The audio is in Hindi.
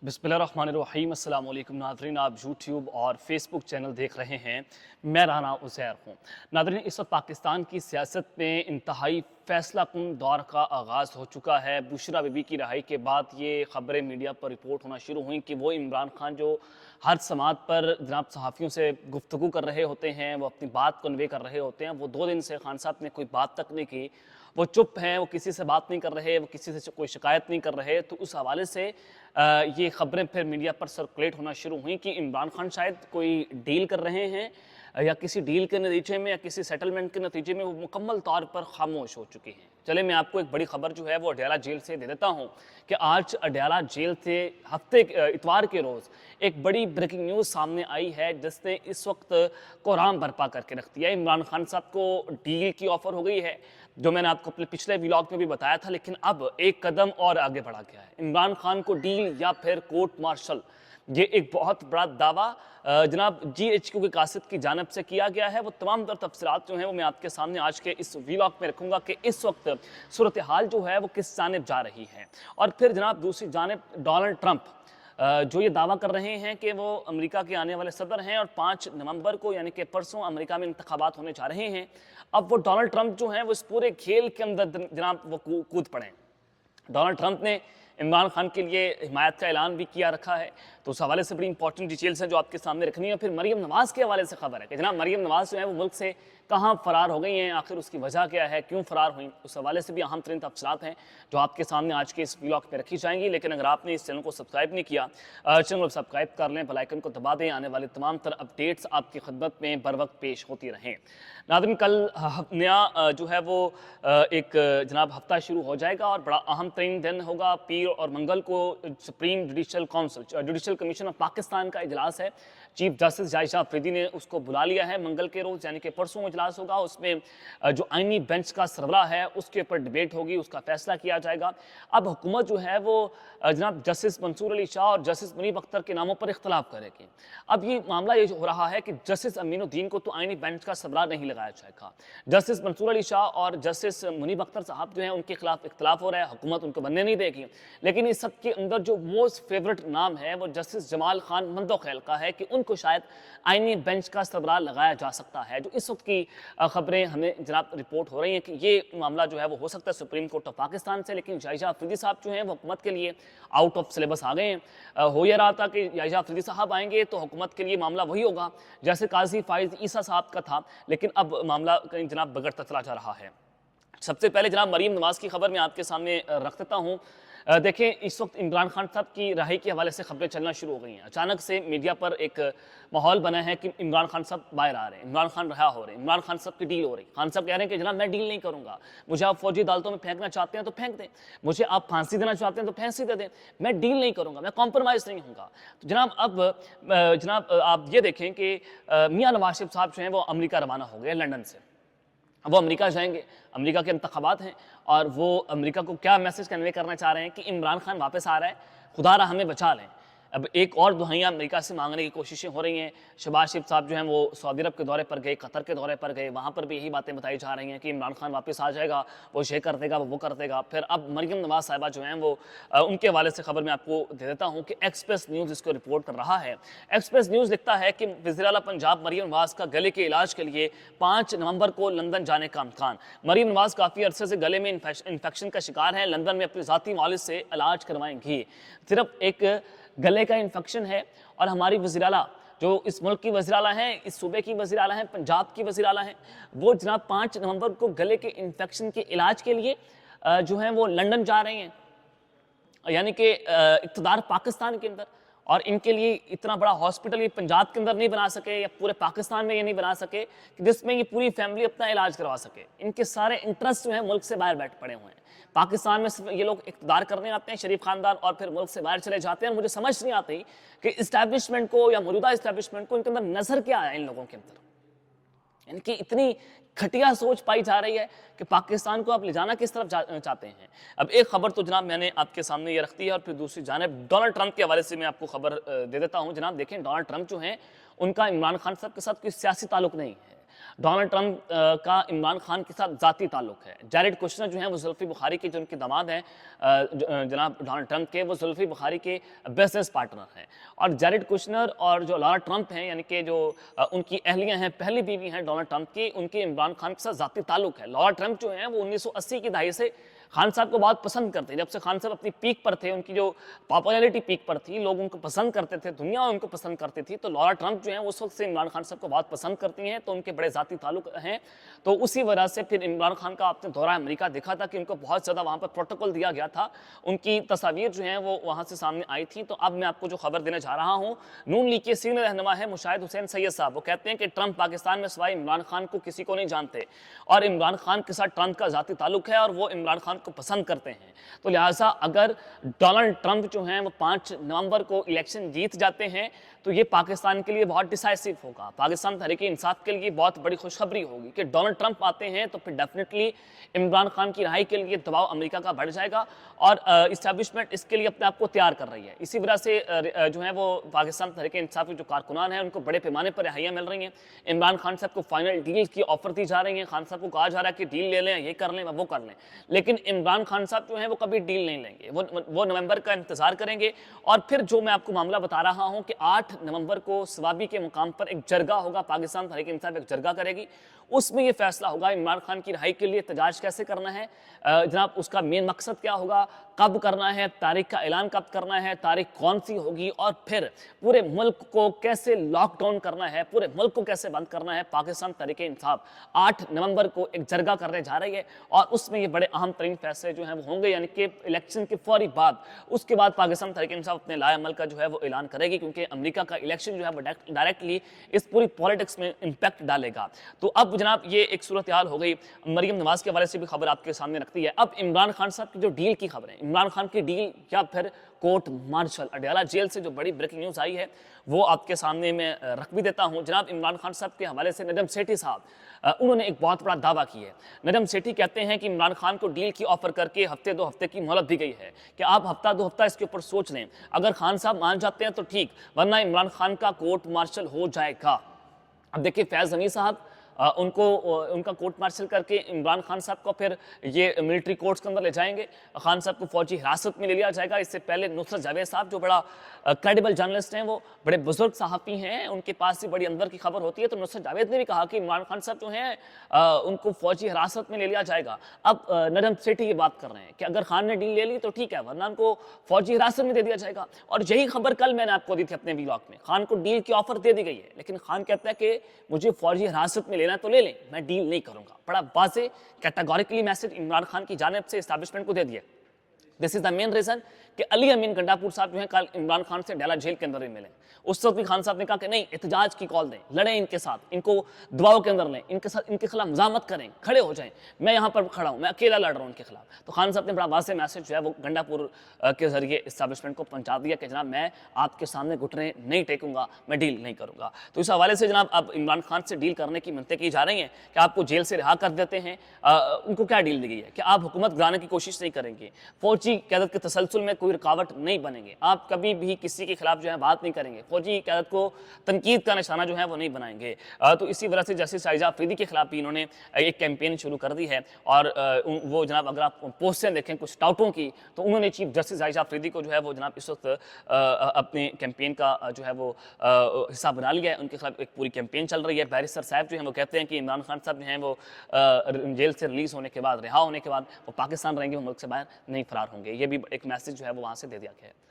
बिस्मिल्लाहिर्रहमानिर्रहीम अस्सलाम वालेकुम नाज़रीन, आप यूट्यूब और फेसबुक चैनल देख रहे हैं। मैं राना उज़ैर हूँ। नाज़रीन, इस वक्त पाकिस्तान की सियासत में इंतहाई फ़ैसलाकुन दौर का आगाज़ हो चुका है। बुशरा बीबी की रिहाई के बाद ये ख़बरें मीडिया पर रिपोर्ट होना शुरू हुई कि वो इमरान खान जो हर समात पर जनाब सहाफ़ियों से गुफ्तगू कर रहे होते हैं, वो अपनी बात कन्वे कर रहे होते हैं, वो 2 दिन से खान साहब ने कोई बात तक नहीं की। वो चुप हैं, वो किसी से बात नहीं कर रहे, वो किसी से कोई शिकायत नहीं कर रहे। तो उस हवाले से ये ख़बरें फिर मीडिया पर सर्कुलेट होना शुरू हुई कि इमरान खान शायद कोई डील कर रहे हैं या किसी डील के नतीजे में या किसी सेटलमेंट के नतीजे में वो मुकम्मल तौर पर खामोश हो चुकी हैं। चले मैं आपको एक बड़ी खबर जो है वो अडयाला जेल से दे देता हूँ कि आज अडयाला जेल से इतवार के रोज़ एक बड़ी ब्रेकिंग न्यूज़ सामने आई है जिसने इस वक्त कोहराम बर्पा करके रख दिया है। इमरान खान साहब को डील की ऑफ़र हो गई है, जो मैंने आपको अपने पिछले व्लॉग में भी बताया था, लेकिन अब एक कदम और आगे बढ़ा गया है। इमरान खान को डील या फिर कोर्ट मार्शल, ये एक बहुत बड़ा दावा जनाब GHQ के कासिद की जानिब से किया गया है। वो तमाम तर तफसीलात जो हैं वो मैं आपके सामने आज के इस व्लॉग में रखूँगा कि इस वक्त सूरत हाल जो है वो किस जानिब जा रही है। और फिर जनाब दूसरी जानिब डोनाल्ड ट्रंप जो ये दावा कर रहे हैं कि वो अमेरिका के आने वाले सदर हैं और 5 नवंबर को यानी कि परसों अमेरिका में इंतखाबात होने जा रहे हैं। अब वो डोनाल्ड ट्रंप जो हैं वो इस पूरे खेल के अंदर जनाब वो कूद पड़े हैं। डोनाल्ड ट्रंप ने इमरान खान के लिए हिमायत का ऐलान भी किया रखा है, तो उस हवाले से बड़ी इंपॉर्टेंट डिटेल्स हैं जो आपके सामने रखनी है। फिर मरीम नवाज़ के हवाले से खबर है कि जनाब मरीम नवाज़ जो है वो मुल्क से कहाँ फ़रार हो गई हैं, आखिर उसकी वजह क्या है, क्यों फ़रार हुई, उस हवाले से भी अहम तरीन तफसीलात हैं जो आपके सामने आज के इस व्लॉग में रखी जाएंगी। लेकिन अगर आपने इस चैनल को सब्सक्राइब नहीं किया, चैनल को सब्सक्राइब कर लें, बेल आइकन को दबा दें, आने वाले तमाम तर अपडेट्स आपकी खिदमत में बर वक्त पेश होती रहें। नाज़रीन, कल नया जो है वो एक जनाब हफ्ता शुरू हो जाएगा और बड़ा अहम तरीन दिन होगा। पीर और मंगल को supreme judicial council judicial commission of Pakistan का इजलास है। चीफ जस्टिस जायशा अफरीदी ने उसको बुला लिया है। मंगल के रोज़ यानी कि परसों इजलास होगा। उसमें जो आईनी बेंच का सरबराह है उसके ऊपर डिबेट होगी, उसका फैसला किया जाएगा। अब हुकूमत जो है वो जनाब जस्टिस मंसूर अली शाह और जस्टिस मुनीब अख्तर के नामों पर इख्तलाफ करेगी। अब ये मामला ये हो रहा है कि जस्टिस अमीनुद्दीन को तो आईनी बेंच का सरबराह नहीं लगाया जाएगा। जस्टिस मंसूर अली शाह और जस्टिस मुनीब अख्तर साहब जो हैं उनके खिलाफ इख्तलाफ हो रहा है, हुकूमत उनको बनने नहीं देगी। लेकिन इस सब के अंदर जो मोस्ट फेवरेट नाम है वो जस्टिस जमाल खान मंदोखैल का है कि उनको शायद आईनी बेंच का सरबराह लगाया जा सकता है। जो इस वक्त की खबरें हमें जनाब रिपोर्ट हो रही हैं कि ये मामला जो है वो हो सकता है सुप्रीम कोर्ट ऑफ पाकिस्तान से। लेकिन जायशा अफरीदी साहब जो हैं वो हुकूमत के लिए आउट ऑफ सिलेबस आ गए हैं। हो यह रहा था कि जायशा अफरीदी साहब आएंगे तो हुकूमत के लिए मामला वही होगा जैसे काजी फाइज ईसा साहब का था, लेकिन अब मामला कहीं जनाब बिगड़ता चला जा रहा है। सबसे पहले जनाब मरीम नवाज़ की खबर मैं आपके सामने रख देता हूँ। देखें, इस वक्त इमरान खान साहब की रिहाई के हवाले से खबरें चलना शुरू हो गई हैं। अचानक से मीडिया पर एक माहौल बना है कि इमरान खान साहब बाहर आ रहे हैं, इमरान खान रहा हो रहे हैं, इमरान खान साहब की डील हो रही है। खान साहब कह रहे हैं कि जनाब मैं डील नहीं करूंगा, मुझे आप फौजी अदालतों में फेंकना चाहते हैं तो फेंक दें, मुझे आप फांसी देना चाहते हैं तो फांसी दे दें, मैं डील नहीं करूंगा, मैं कॉम्प्रोमाइज़ नहीं होऊंगा। तो जनाब अब जनाब आप ये देखें कि मियाँ नवाज शरीफ साहब जो हैं वो अमरीका रवाना हो गए लंदन से। वो अमेरिका जाएंगे, अमेरिका के इंतखाबात हैं और वो अमेरिका को क्या मैसेज कन्वे करना चाह रहे हैं कि इमरान खान वापस आ रहा है, खुदारा हमें बचा लें। अब एक और दुहाइयाँ अमेरिका से मांगने की कोशिशें हो रही हैं। शहबाज शरीफ साहब जो हैं वो सऊदी अरब के दौरे पर गए, कतर के दौरे पर गए, वहाँ पर भी यही बातें बताई जा रही हैं कि इमरान खान वापस आ जाएगा, वो ये कर देगा, वो कर देगा। फिर अब मरीम नवाज़ साहिबा जो हैं वो उनके हवाले से खबर मैं आपको दे देता हूँ कि एक्सप्रेस न्यूज़ इसको रिपोर्ट कर रहा है। एक्सप्रेस न्यूज़ लिखता है कि वज़ीर आला पंजाब मरीम नवाज़ का गले के इलाज के लिए 5 नवंबर को लंदन जाने का इम्कान। मरीम नवाज़ काफ़ी अरसे से गले में इन्फेक्शन का शिकार है, लंदन में अपने ज़ाती मालिज से इलाज करवाएंगी। सिर्फ एक गले का इन्फेक्शन है और हमारी वज़ीर आला जो इस मुल्क की वज़ीर आला हैं, इस सूबे की वज़ीर आला हैं, पंजाब की वज़ीर आला हैं, वो जनाब 5 नवंबर को गले के इन्फेक्शन के इलाज के लिए जो हैं वो लंदन जा रहे हैं, यानी कि इक़्तिदार पाकिस्तान के अंदर। और इनके लिए इतना बड़ा हॉस्पिटल ये पंजाब के अंदर नहीं बना सके या पूरे पाकिस्तान में ये नहीं बना सके कि जिसमें ये पूरी फैमिली अपना इलाज करवा सके। इनके सारे इंटरेस्ट जो हैं मुल्क से बाहर बैठ पड़े हुए हैं। पाकिस्तान में सिर्फ ये लोग इक़्तिदार करने आते हैं, शरीफ खानदान, और फिर मुल्क से बाहर चले जाते हैं। मुझे समझ नहीं आती कि इस्टेब्लिशमेंट को या मौजूदा इस्टेब्लिशमेंट को इनके अंदर नज़र क्या है इन लोगों के अंदर। इनकी इतनी घटिया सोच पाई जा रही है कि पाकिस्तान को आप ले जाना किस तरफ चाहते हैं। अब एक खबर तो जनाब मैंने आपके सामने ये रख दी है और फिर दूसरी जानिब डोनाल्ड ट्रंप के हवाले से मैं आपको खबर दे देता हूँ। जनाब देखें, डोनाल्ड ट्रंप जो हैं उनका इमरान खान साहब के साथ कोई सियासी ताल्लुक नहीं है। डोनाल्ड ट्रंप का इमरान खान के साथ ज़ाती ताल्लुक है। जैरेड कुशनर जो हैं वो जुल्फ़ी बुखारी के जो उनके दामाद हैं जनाब डोनाल्ड ट्रंप के, वो जुल्फ़ी बुखारी के बिज़नेस पार्टनर हैं। और जैरेड कुशनर और जो लॉरा ट्रंप हैं, यानी कि जो उनकी अहलियाँ हैं, पहली बीवी हैं डोनाल्ड ट्रंप की, उनके इमरान खान के साथ ज़ाती ताल्लुक है। लॉरा ट्रंप जो हैं वो 1980 की दहाई से खान साहब को बहुत पसंद करते हैं। जब से खान साहब अपनी पीक पर थे, उनकी जो पॉपुलैरिटी पीक पर थी, लोग उनको पसंद करते थे, दुनिया उनको पसंद करती थी, तो लॉरा ट्रंप जो हैं उस वक्त से इमरान खान साहब को बहुत पसंद करती हैं, तो उनके बड़े ज़ाती ताल्लुक हैं। तो उसी वजह से फिर इमरान खान का आपने दौरा अमेरिका देखा था कि उनको बहुत ज़्यादा वहाँ पर प्रोटोकॉल दिया गया था, उनकी तस्वीर जो हैं वो वहाँ से सामने आई थी। तो अब मैं आपको जो खबर देने जा रहा हूँ, नून लीग के सीनियर रहनुमा है मुशाहिद हुसैन सैयद साहब, वो कहते हैं कि ट्रंप पाकिस्तान में सिवाय इमरान खान को किसी को नहीं जानते और इमरान खान के साथ ट्रंप का ज़ाती ताल्लुक है और वो इमरान खान को पसंद करते हैं। तो लिहाजा अगर डोनाल्ड ट्रंप जो हैं वो 5 नवंबर को इलेक्शन जीत जाते हैं तो ये पाकिस्तान के लिए बहुत डिसाइसिव होगा, पाकिस्तान तहरीक इंसाफ के लिए बहुत बड़ी खुशखबरी होगी कि डोनाल्ड ट्रंप आते हैं तो फिर डेफिनेटली इमरान खान की रिहाई के लिए दबाव अमेरिका का बढ़ जाएगा और इस्टेब्लिशमेंट इसके लिए अपने आप को तैयार कर रही है। इसी वजह से जो है वो पाकिस्तान तहरीक इंसाफ के जो कारकुनान हैं उनको बड़े पैमाने पर रिहाइयाँ मिल रही हैं। इमरान खान साहब को फाइनल डील की ऑफर दी जा रही है, खान साहब को कहा जा रहा है कि डील ले लें, ये कर लें, वो कर लें, लेकिन इमरान खान साहब जो हैं वो कभी डील नहीं लेंगे। वो नवंबर का इंतजार करेंगे और फिर जो मैं आपको मामला बता रहा हूं कि 8 नवंबर को सवाबी के मुकाम पर एक जरगा होगा, पाकिस्तान तहरीक इंसाफ एक जरगा करेगी, उसमें यह फैसला होगा इमरान खान की रिहाई के लिए एहतजाज कैसे करना है, जनाब उसका मेन मकसद क्या होगा, कब करना है, तारीख का ऐलान कब करना है, तारीख कौन सी होगी और फिर पूरे मुल्क को कैसे लॉकडाउन करना है, पूरे मुल्क को कैसे बंद करना है। पाकिस्तान तहरीक इंसाफ 8 नवंबर को एक जरगा करने जा रही है और उसमें ये बड़े अहम तरीन फैसले जो हैं वो होंगे, यानी कि इलेक्शन के फौरी बाद उसके बाद पाकिस्तान तहरीक इंसाफ अपने लाएअमल का जो है वो ऐलान करेगी, क्योंकि अमेरिका का इलेक्शन जो है वो डायरेक्टली इस पूरी पॉलिटिक्स में इम्पैक्ट डालेगा। तो अब जनाब ये एक सूरत हाल हो गई। मरीम नवाज के हवाले से भी खबर आपके सामने रखती है। अब इमरान खान साहब की जो डील की खबर है, इमरान खान की डील या फिर कोर्ट मार्शल, अडयाला जेल से जो बड़ी ब्रेकिंग न्यूज़ आई है वो आपके सामने में रख भी देता हूं। जनाब इमरान खान साहब के हवाले से नजम सेठी साहब उन्होंने एक बहुत बड़ा दावा किया है। नजम सेठी कहते हैं कि इमरान खान को डील की ऑफर करके हफ्ते 2 हफ्ते की मोहलत दी गई है कि आप हफ्ता 2 हफ्ता इसके ऊपर सोच लें, अगर खान साहब मान जाते हैं तो ठीक, वरना इमरान खान का कोर्ट मार्शल हो जाएगा। अब देखिए फैज़ हमीद साहब उनका कोर्ट मार्शल करके इमरान खान साहब को फिर ये मिलिट्री कोर्ट्स के अंदर ले जाएंगे, खान साहब को फौजी हिरासत में ले लिया जाएगा। इससे पहले नुसरत जावेद साहब जो बड़ा क्रेडिबल जर्नलिस्ट हैं, वो बड़े बुजुर्ग सहाफ़ी हैं, उनके पास से बड़ी अंदर की खबर होती है, तो नुसरत जावेद ने भी कहा कि इमरान खान साहब जो हैं उनको फौजी हिरासत में ले लिया जाएगा। अब नजम सेठी ये बात कर रहे हैं कि अगर खान ने डील ले ली तो ठीक है, वरना उनको फौजी हिरासत में दे दिया जाएगा। और यही खबर कल मैंने आपको दी थी अपने व्लॉग में, खान को डील की ऑफर दे दी गई है, लेकिन खान कहता है कि मुझे फौजी हिरासत में लेना तो ले लें, मैं डील नहीं करूंगा। बड़ा वाज़े कैटेगोरिकली मैसेज इमरान खान की जानिब से एस्टैब्लिशमेंट को दे दिया। This is the main reason कि अली अमीन गंडापुर साहब जो हैं कल इमरान खान से अडयाला जेल के अंदर ही मिले। उस वक्त भी खान साहब ने कहा कि नहीं, एहतजाज की कॉल दें, लड़ें इनके साथ, इनको दबाव के अंदर लें, इनके साथ इनके खिलाफ मज़ामत करें, खड़े हो जाएं, मैं यहाँ पर खड़ा हूँ, मैं अकेला लड़ रहा हूँ इनके खिलाफ। तो खान साहब ने बड़ा वाज़ेह मैसेज जो है वो गंडापुर के जरिए इस्टेब्लिशमेंट को पहुँचा दिया कि जनाब मैं आपके सामने घुटने नहीं टेकूंगा, मैं डील नहीं करूँगा। तो इस हवाले से जनाब अब इमरान खान से डील करने की मिन्नतें की जा रही हैं कि आपको जेल से रिहा कर देते हैं। उनको क्या डील दी गई है कि आप हुकूमत गिराने की कोशिश नहीं करेंगे, फौजी क़यादत के तसलसल में कोई रुकावट नहीं बनेंगे, आप कभी भी किसी के खिलाफ जो है बात नहीं करेंगे, फौजी क़यादत को तनकीद का निशाना जो है वो नहीं बनाएंगे। तो इसी वजह से जस्टिस शाहिजा अफरीदी के खिलाफ भी इन्होंने एक कैंपेन शुरू कर दी है। और वो जनाब अगर आप पोस्टें देखें कुछ टाउटों की, तो उन्होंने चीफ जस्टिस शाहिजा अफरीदी को जो है वो जनाब इस वक्त अपने कैंपेन का जो है वो हिस्सा बना लिया है। उनके खिलाफ एक पूरी कैंपेन चल रही है। बैरिस्टर साहब जो हैं वो कहते हैं कि इमरान खान साहब जो हैं वो जेल से रिलीज़ होने के बाद, रिहा होने के बाद वो पाकिस्तान रहेंगे, वो मुल्क से बाहर नहीं फरार होंगे। ये भी एक मैसेज जो है वो वहाँ से दे दिया गया है।